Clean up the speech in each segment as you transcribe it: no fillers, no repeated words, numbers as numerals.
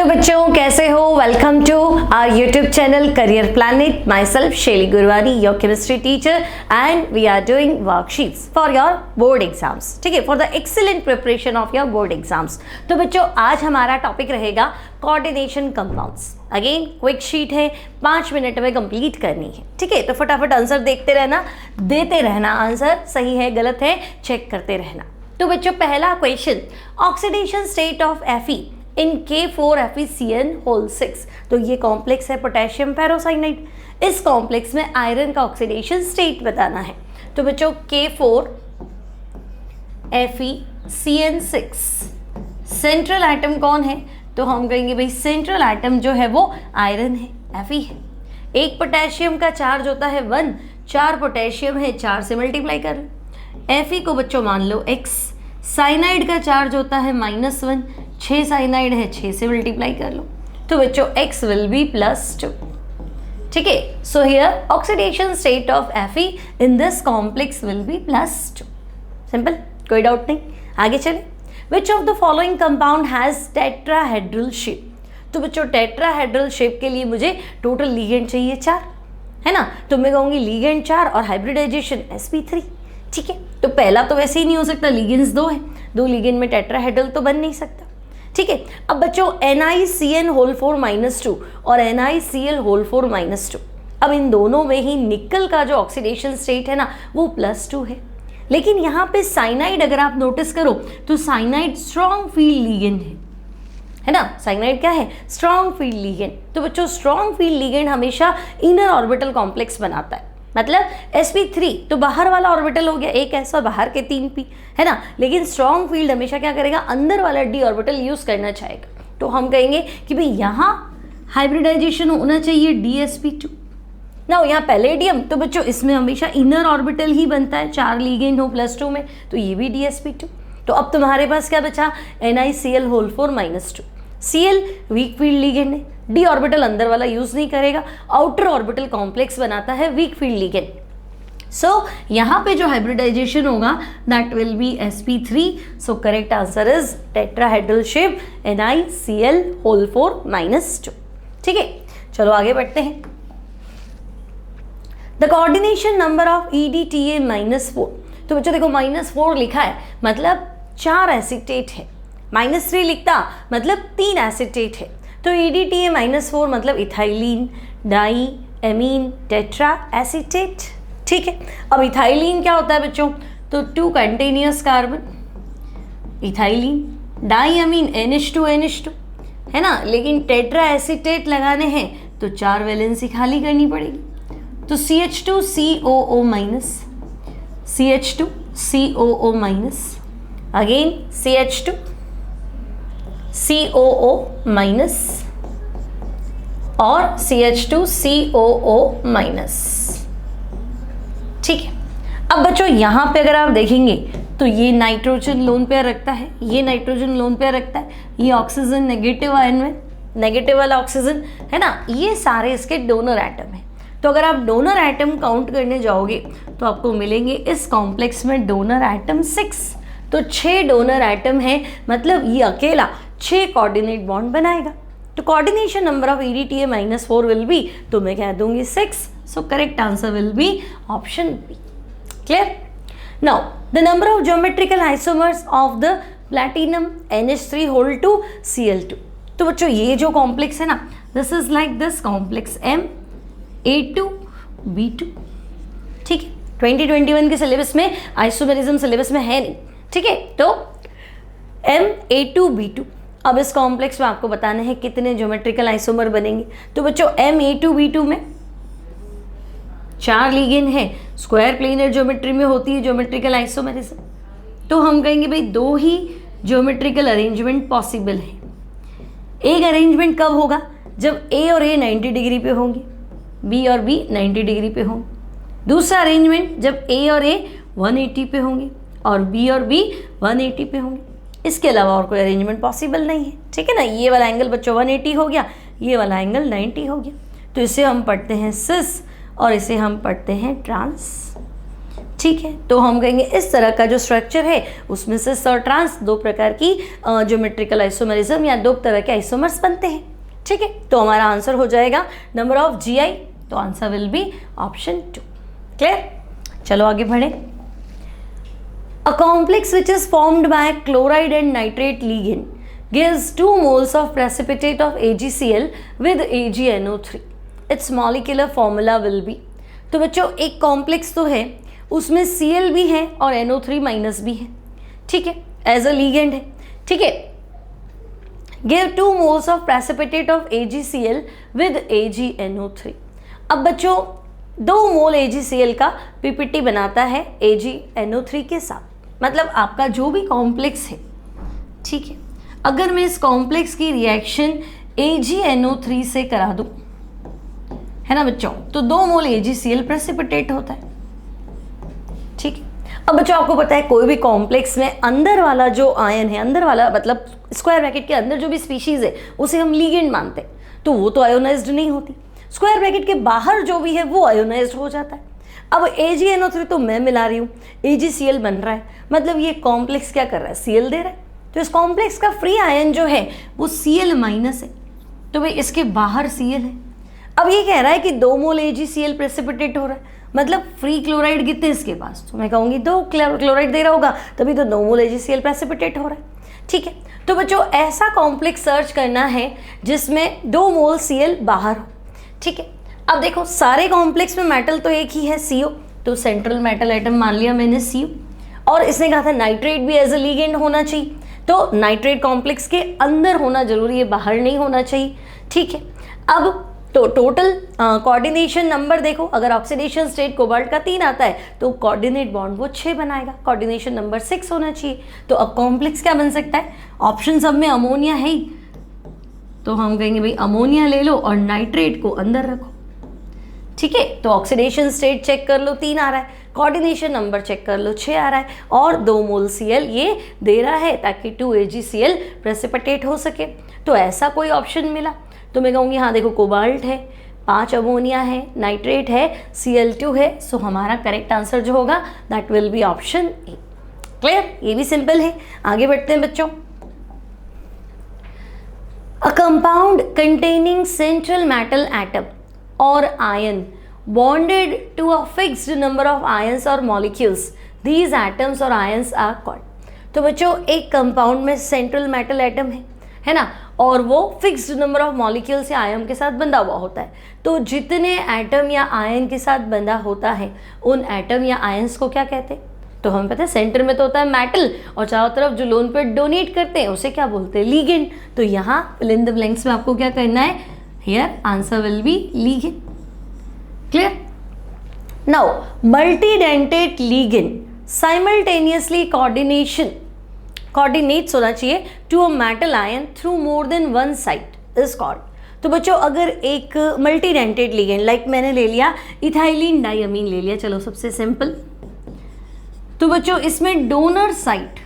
Hello बच्चों, कैसे हो? Welcome to our YouTube channel Career Planet. Myself Shaily Gurwani, your chemistry teacher, and we are doing worksheets for your board exams. ठीक है, for the excellent preparation of your board exams. तो बच्चों, आज हमारा topic रहेगा coordination compounds. Again quick sheet है, 5 minute में complete करनी है। ठीक है, तो फटाफट आंसर देखते रहना, देते रहना, आंसर सही है गलत है चेक करते रहना। तो बच्चों, पहला question, oxidation state of Fe in K4FeCN6। तो ये कॉम्प्लेक्स है पोटेशियम पेरोसाइनाइड। इस कॉम्प्लेक्स में आयरन का ऑक्सीडेशन स्टेट बताना है। तो बच्चों, K4FeCN6 सेंट्रल एटम कौन है? तो हम कहेंगे भाई सेंट्रल एटम जो है वो आयरन है, Fe है। एक पोटेशियम का चार्ज होता है 1, 4 पोटेशियम है, 4 से मल्टीप्लाई कर लो। Fe को बच्चों मान लो x। साइनाइड का चार्ज होता है -1, 6 साइनाइड है, 6 से मल्टीप्लाई कर लो। तो बच्चों x विल बी +2। ठीक है, so here oxidation state of Fe in this complex will be +2। Simple, कोई डाउट नहीं। आगे चले। Which of the following compound has tetrahedral shape? तो बच्चों, टेट्राहेड्रल शेप के लिए मुझे टोटल लिगेंड चाहिए 4, है ना। तो मैं कहूँगी लिगेंड 4 और हाइब्रिडाइजेशन sp3। ठीक है, तो पहला तो वैसे ही नहीं हो सकता, लिगेंड्स 2 है, 2 लिगेंड में टेट्राहेड्रल तो बन नहीं सकता। ठीक है, अब बच्चों NiCN4-2 और NiCl4-2, अब इन दोनों में ही निकल का जो ऑक्सीडेशन स्टेट है ना वो +2 है। लेकिन यहाँ पे साइनाइड अगर आप नोटिस करो तो साइनाइड स्ट्रॉन्ग फील्ड लिगेंड है ना। साइनाइड क्या है? Strong field ligand. तो बच्चों, स्ट्रॉन्ग फील्ड लिगेंड हमेशा इनर ऑर्बिटल कॉम्प्लेक्स बनाता है। मतलब sp3 तो बाहर वाला ऑर्बिटल हो गया, एक S और बाहर के 3p, है ना। लेकिन स्ट्रॉन्ग फील्ड हमेशा क्या करेगा? अंदर वाला d ऑर्बिटल यूज करना चाहेगा। तो हम कहेंगे कि भाई यहाँ हाइब्रिडाइजेशन होना चाहिए dsp2 ना। यहाँ पैलेडियम, तो बच्चों इसमें हमेशा इनर ऑर्बिटल ही बनता है, 4 लिगेंड हो +2 में, तो ये भी dsp2। तो अब तुम्हारे पास क्या बचा? NiCl4-2। Cl weak field ligand है, d ऑर्बिटल अंदर वाला यूज नहीं करेगा, आउटर ऑर्बिटल कॉम्प्लेक्स बनाता है वीक फील्ड लिगेंड। सो यहाँ पे जो हाइब्रिडाइजेशन होगा that will be sp3। So correct answer is tetrahedral shape NiCl4-2। ठीक है, चलो आगे बढ़ते हैं। The coordination number of EDTA-4। तो बच्चों देखो, -4 लिखा है मतलब 4 एसीटेट है, -3 लिखता मतलब 3 एसीटेट है। तो EDTA-4 मतलब ethylene, di, amine, tetra acetate. ठीक है, अब इथाइलिन क्या होता है बच्चों? तो 2 कंटिन्यूअस कार्बन इथाइलिन, डाई अमीन NH2 है ना। लेकिन टेट्रा एसीटेट लगाने हैं तो 4 वैलेंसी खाली करनी पड़ेगी। तो CH2COO-, CH2COO-, अगेन CH2COO- और CH2COO-। ठीक है, अब बच्चों यहाँ पे अगर आप देखेंगे तो ये नाइट्रोजन लोन पेयर रखता है, ये नाइट्रोजन लोन पेयर रखता है, ये ऑक्सीजन नेगेटिव आयन में, नेगेटिव वाला ऑक्सीजन है ना। ये सारे इसके डोनर एटम है। तो अगर आप डोनर एटम काउंट करने जाओगे तो आपको मिलेंगे इस कॉम्प्लेक्स में डोनर एटम 6। तो 6 डोनर एटम है, मतलब ये अकेला 6 कोऑर्डिनेट बॉन्ड बनाएगा। तो coordination number of EDTA-4 will be, तो मैं कह दूंगी 6। So correct answer will be option B. Clear? Now the number of geometrical isomers of the platinum NH3(Cl2)। तो बच्चों ये जो कॉम्प्लेक्स है ना, this is like this complex M(A2)B2। ठीक है, 2021 के सिलेबस में आइसोमेरिज्म सिलेबस में है नहीं। ठीक है, तो M(A2)B2। अब इस कॉम्प्लेक्स में आपको बताना है कितने ज्योमेट्रिकल आइसोमर बनेंगे। तो बच्चों M(A2)B2 में 4 लिगेंड है, स्क्वायर प्लेनर ज्योमेट्री में होती है ज्योमेट्रिकल आइसोमेरिज्म। तो हम कहेंगे भाई 2 ही ज्योमेट्रिकल अरेंजमेंट पॉसिबल है। एक अरेंजमेंट कब होगा? जब A और A 90 डिग्री पे होंगे, B और B 90 डिग्री पे होंगे। दूसरा अरेंजमेंट जब A और A 180 पे होंगे और B और B 180 पे होंगे। इसके अलावा और कोई अरेंजमेंट पॉसिबल नहीं है। ठीक है ना, ये वाला एंगल बच्चों 180 हो गया, ये वाला एंगल 90 हो गया। तो इसे हम पढ़ते हैं सिस और इसे हम पढ़ते हैं ट्रांस। ठीक है, तो हम कहेंगे इस तरह का जो स्ट्रक्चर है उसमें से ट्रांस दो प्रकार की ज्योमेट्रिकल आइसोमरिज्म या दो तरह के आइसोमर्स बनते हैं। ठीक है, तो हमारा आंसर हो जाएगा नंबर ऑफ GI, तो answer will be option 2। Clear, चलो आगे बढ़े। A complex which is formed by chloride and nitrate ligand gives 2 moles of precipitate of AgCl with AgNO3. Its molecular formula will be, तो बच्चों एक complex तो है, उसमें Cl भी है और NO3 माइनस भी है। ठीक है, एज अ लीगेंड है। ठीक है, give 2 moles of precipitate of AgCl with AgNO3। अब बच्चों 2 मोल AgCl का PPT बनाता है AgNO3 के साथ, मतलब आपका जो भी कॉम्प्लेक्स है, ठीक है, अगर मैं इस कॉम्प्लेक्स की रिएक्शन AgNO3 से करा दूं, है ना बच्चों, तो 2 मोल AgCl प्रेसिपिटेट होता है। ठीक है, अब बच्चों आपको पता है कोई भी कॉम्प्लेक्स में अंदर वाला जो आयन है, अंदर वाला मतलब स्क्वायर ब्रैकेट के अंदर जो भी स्पीशीज है उसे हम लीगेंड मानते हैं, तो वो तो आयोनाइज्ड नहीं होती। स्क्वायर ब्रैकेट के बाहर जो भी है वो आयोनाइज्ड हो जाता है। अब AgNO3 तो मैं मिला रही हूँ, AgCl बन रहा है, मतलब ये कॉम्प्लेक्स क्या कर रहा है, Cl दे रहा है। तो इस कॉम्प्लेक्स का फ्री आयन जो है वो Cl माइनस है, तो भाई इसके बाहर Cl है। अब ये कह रहा है कि 2 मोल AgCl प्रेसिपिटेट हो रहा है, मतलब फ्री क्लोराइड कितने इसके पास, तो मैं कहूँगी 2 क्लोराइड दे रहा होगा, तभी तो 2 मोल AgCl प्रेसिपिटेट हो रहा है। ठीक है, तो बच्चों ऐसा कॉम्प्लेक्स सर्च करना है जिसमें 2 मोल Cl बाहर हो। ठीक है, अब देखो सारे कॉम्प्लेक्स में मेटल तो एक ही है CO, तो सेंट्रल मेटल एटम मान लिया मैंने CO, और इसने कहा था नाइट्रेट भी एज अ लीगेंड होना चाहिए, तो नाइट्रेट कॉम्प्लेक्स के अंदर होना जरूरी है, बाहर नहीं होना चाहिए। ठीक है, अब तो टोटल कोऑर्डिनेशन नंबर देखो, अगर ऑक्सीडेशन स्टेट कोबाल्ट का 3 आता है तो कोऑर्डिनेट बॉन्ड वो 6 बनाएगा, कोऑर्डिनेशन नंबर 6 होना चाहिए। तो अब कॉम्प्लेक्स क्या बन सकता है, ऑप्शन सब में अमोनिया है ही, तो हम कहेंगे भाई अमोनिया ले लो और नाइट्रेट को अंदर रखो। ठीक है, तो ऑक्सीडेशन स्टेट चेक कर लो 3 आ रहा है, कोऑर्डिनेशन नंबर चेक कर लो 6 आ रहा है, और 2 मोल Cl ये दे रहा है ताकि 2 AgCl प्रेसिपिटेट हो सके। तो ऐसा कोई ऑप्शन मिला तो मैं कहूँगी हाँ देखो कोबाल्ट है, 5 अमोनिया है, नाइट्रेट है, Cl2 है, सो हमारा करेक्ट आंसर जो होगा that will be option A. Clear, ये भी सिंपल है। आगे बढ़ते हैं बच्चों। A compound containing central metal atom or ion bonded to a fixed number of ions or molecules, these atoms or ions are called। तो बच्चों एक कंपाउंड में सेंट्रल मेटल एटम है ना, और वो फिक्स्ड नंबर ऑफ मॉलिक्यूल्स या ion के साथ बंधा हुआ होता है, तो जितने एटम या आयन के साथ बंधा होता है उन एटम या आयंस को क्या कहते हैं, तो हमें पता है सेंटर में तो होता है मेटल और चारों तरफ जो लोन पेयर डोनेट करते हैं उसे क्या बोलते हैं, लीगेंड। तो यहाँ फिल इन द ब्लैंक्स में आपको क्या करना है, here answer will be ligand। clear, now multidentate ligand simultaneously coordinates होना चाहिए to a metal ion through more than one site is called। तो बच्चों अगर एक मल्टीडेंटेट लिगेंड लाइक मैंने ले लिया इथाइलिन डाइअमीन ले लिया, चलो सबसे सिंपल, तो बच्चों इसमें डोनर साइट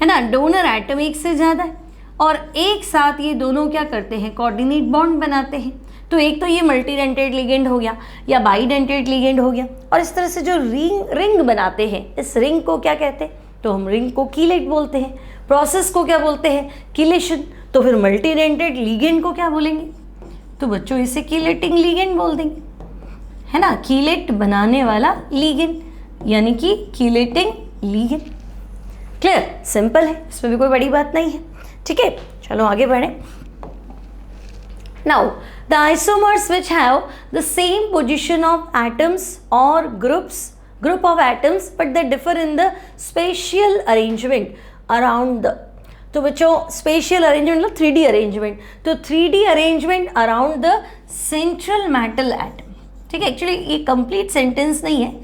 है ना, डोनर एटम एक से ज़्यादा है और एक साथ ये दोनों क्या करते हैं, कोऑर्डिनेट बॉन्ड बनाते हैं। तो एक तो ये मल्टीडेंटेट लिगेंड हो गया या बाईडेंटेट लिगेंड हो गया, और इस तरह से जो रिंग बनाते हैं, इस रिंग को क्या कहते हैं, तो हम रिंग को कीलेट बोलते हैं, प्रोसेस को क्या बोलते हैं, कीलेशन। तो फिर मल्टीडेंटेट लिगेंड को क्या बोलेंगे, तो बच्चों इसे कीलेटिंग लिगेंड बोल देंगे, है ना, कीलेट बनाने वाला लिगेंड यानी कि कीलेटिंग लिगेंड। क्लियर, सिंपल है, इसमें भी कोई बड़ी बात नहीं है। ठीक है, चलो आगे बढ़े। Now the isomers which have the same position of atoms और group of atoms but they differ in the spatial arrangement around the, तो बच्चों स्पेशियल अरेंजमेंट मतलब 3D अरेंजमेंट, तो 3D arrangement around the central metal atom. ठीक है, actually ये complete sentence नहीं है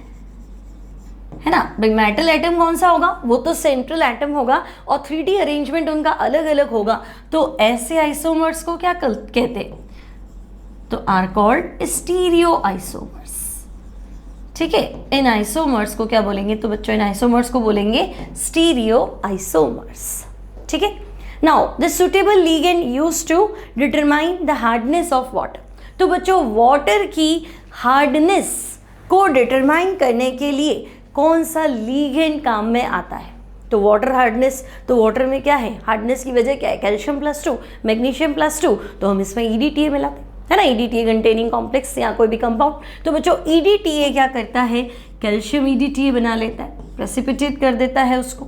ना भाई, मेटल एटम कौन सा होगा, वो तो सेंट्रल एटम होगा और 3D अरेंजमेंट उनका अलग अलग होगा, तो ऐसे आइसोमर्स को क्या कहते हैं, तो आर कॉल्ड स्टीरियो आइसोमर्स। ठीक है, इन आइसोमर्स को क्या बोलेंगे, तो बच्चों इन आइसोमर्स को बोलेंगे स्टीरियो आइसोमर्स। ठीक है, now the suitable ligand used to determine the hardness of water, तो बच्चों वाटर की हार्डनेस को डिटरमाइन करने के लिए कौन सा लीगेंड काम में आता है। तो वाटर हार्डनेस, तो वाटर में क्या है, हार्डनेस की वजह क्या है, कैल्शियम +2, मैग्नीशियम +2, तो हम इसमें EDTA मिलाते हैं, है ना, EDTA कंटेनिंग कॉम्प्लेक्स या कोई भी कंपाउंड। तो बच्चों EDTA क्या करता है, कैल्शियम EDTA बना लेता है, प्रेसिपिटेट कर देता है उसको,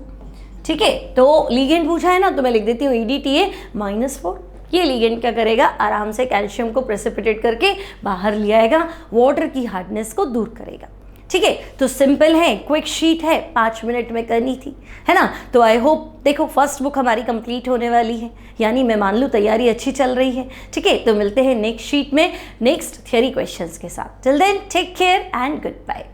ठीक है। तो लीगेंड पूछा है ना, तो मैं लिख देती हूँ EDTA -4। ये लीगेंड क्या करेगा, आराम से कैल्शियम को प्रेसिपिटेट करके बाहर ले आएगा, वाटर की हार्डनेस को दूर करेगा, ठीक है। तो सिंपल है, क्विक शीट है, 5 मिनट में करनी थी, है ना। तो आई होप, देखो फर्स्ट बुक हमारी कंप्लीट होने वाली है, यानी मैं मान लूँ तैयारी अच्छी चल रही है, ठीक है। तो मिलते हैं नेक्स्ट शीट में नेक्स्ट थियरी क्वेश्चंस के साथ। Till then take care and good bye.